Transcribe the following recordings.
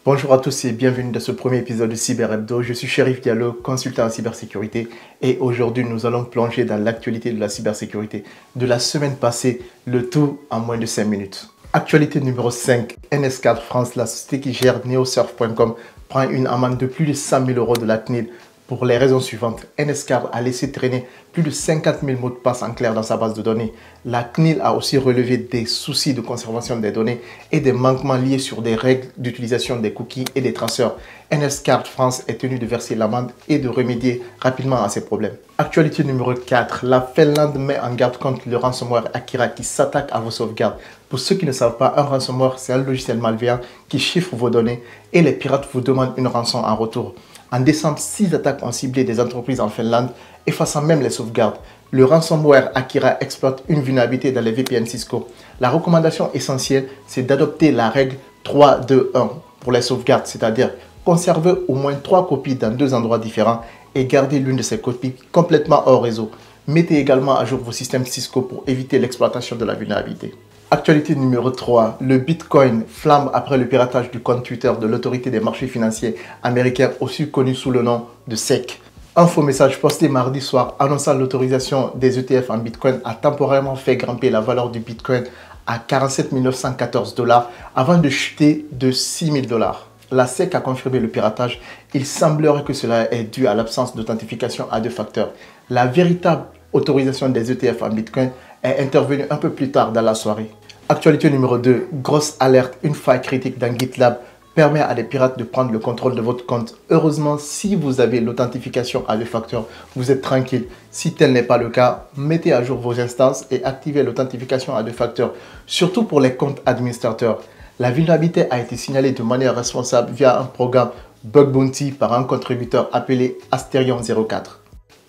Bonjour à tous et bienvenue dans ce premier épisode de Cyber Hebdo. Je suis Chérif Diallo, consultant en cybersécurité et aujourd'hui nous allons plonger dans l'actualité de la cybersécurité de la semaine passée, le tout en moins de 5 minutes. Actualité numéro 5, NS4 France, la société qui gère neosurf.com, prend une amende de plus de 100 000 € de la CNIL pour les raisons suivantes. NS4 a laissé traîner plus de 50 000 mots de passe en clair dans sa base de données. La CNIL a aussi relevé des soucis de conservation des données et des manquements liés sur des règles d'utilisation des cookies et des traceurs. NS4 France est tenu de verser l'amende et de remédier rapidement à ces problèmes. Actualité numéro 4, la Finlande met en garde contre le ransomware Akira qui s'attaque à vos sauvegardes. Pour ceux qui ne savent pas, un ransomware c'est un logiciel malveillant qui chiffre vos données et les pirates vous demandent une rançon en retour. En décembre, 6 attaques ont ciblé des entreprises en Finlande, effaçant même les sauvegardes. Le ransomware Akira exploite une vulnérabilité dans les VPN Cisco. La recommandation essentielle, c'est d'adopter la règle 3-2-1 pour les sauvegardes, c'est-à-dire conserver au moins 3 copies dans 2 endroits différents et garder l'une de ces copies complètement hors réseau. Mettez également à jour vos systèmes Cisco pour éviter l'exploitation de la vulnérabilité. Actualité numéro 3, le Bitcoin flambe après le piratage du compte Twitter de l'autorité des marchés financiers américains, aussi connu sous le nom de SEC. Un faux message posté mardi soir annonçant l'autorisation des ETF en Bitcoin a temporairement fait grimper la valeur du Bitcoin à 47 914 $ avant de chuter de 6 000 $. La SEC a confirmé le piratage. Il semblerait que cela est dû à l'absence d'authentification à 2 facteurs. La véritable autorisation des ETF en Bitcoin est intervenue un peu plus tard dans la soirée. Actualité numéro 2, grosse alerte, une faille critique dans GitLab permet à des pirates de prendre le contrôle de votre compte. Heureusement, si vous avez l'authentification à 2 facteurs, vous êtes tranquille. Si tel n'est pas le cas, mettez à jour vos instances et activez l'authentification à 2 facteurs, surtout pour les comptes administrateurs. La vulnérabilité a été signalée de manière responsable via un programme Bug Bounty par un contributeur appelé Asterion04.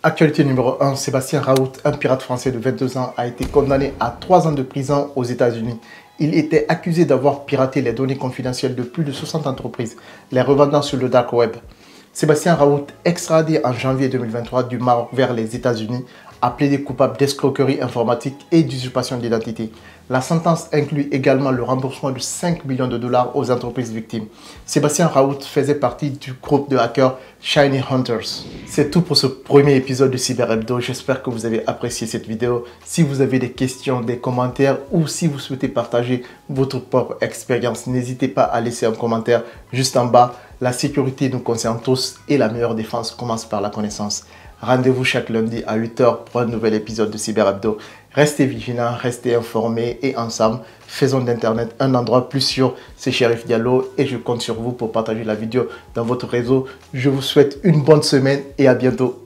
Actualité numéro 1, Sébastien Raoult, un pirate français de 22 ans, a été condamné à 3 ans de prison aux États-Unis. Il était accusé d'avoir piraté les données confidentielles de plus de 60 entreprises, les revendant sur le dark web. Sébastien Raoult, extradé en janvier 2023 du Maroc vers les États-Unis, a plaidé coupable d'escroquerie informatique et d'usurpation d'identité. La sentence inclut également le remboursement de 5 millions de $ aux entreprises victimes. Sébastien Raoult faisait partie du groupe de hackers Shiny Hunters. C'est tout pour ce premier épisode de Cyber Hebdo. J'espère que vous avez apprécié cette vidéo. Si vous avez des questions, des commentaires ou si vous souhaitez partager votre propre expérience, n'hésitez pas à laisser un commentaire juste en bas. La sécurité nous concerne tous et la meilleure défense commence par la connaissance. Rendez-vous chaque lundi à 8 h pour un nouvel épisode de Cyber Hebdo. Restez vigilants, restez informés et ensemble, faisons d'Internet un endroit plus sûr. C'est Chérif Diallo et je compte sur vous pour partager la vidéo dans votre réseau. Je vous souhaite une bonne semaine et à bientôt.